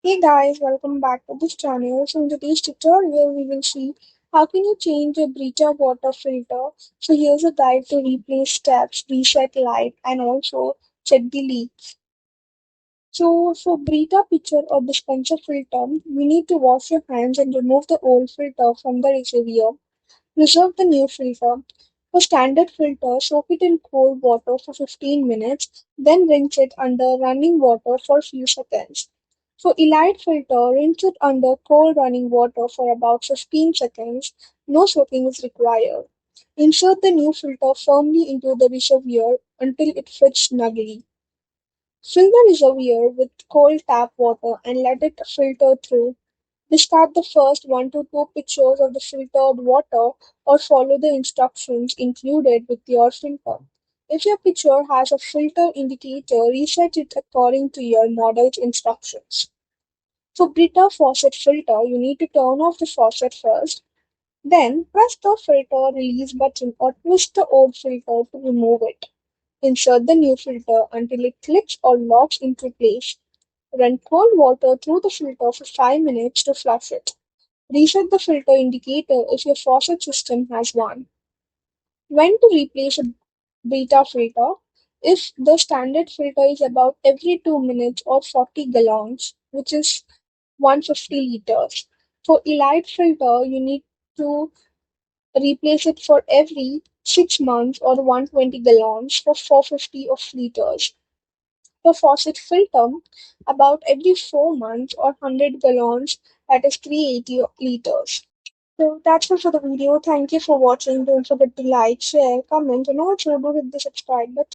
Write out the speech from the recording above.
Hey guys, welcome back to this channel. So in today's tutorial, we will see how can you change a Brita water filter. So here's a guide to replace taps, reset light, and also check the leaks. So for Brita pitcher or dispenser filter, we need to wash your hands and remove the old filter from the reservoir. Reserve the new filter. For standard filter, soak it in cold water for 15 minutes, then rinse it under running water for a few seconds. For elite filter, rinse it under cold running water for about 15 seconds. No soaking is required. Insert the new filter firmly into the reservoir until it fits snugly. Fill the reservoir with cold tap water and let it filter through. Discard the first 1 to 2 pitchers of the filtered water or follow the instructions included with your filter. If your pitcher has a filter indicator, reset it according to your model's instructions. For Brita faucet filter, you need to turn off the faucet first, then press the filter release button or twist the old filter to remove it. Insert the new filter until it clicks or locks into place. Run cold water through the filter for 5 minutes to flush it. Reset the filter indicator if your faucet system has one. When to replace a beta filter? If the standard filter is about every 2 minutes or 40 gallons, which is 150 liters. For elite filter, you need to replace it for every 6 months or 120 gallons for 450 of liters. For faucet filter, about every 4 months or 100 gallons, that is 380 liters. So that's it for the video. Thank you for watching. Don't forget to like, share, comment, and also do hit the subscribe button.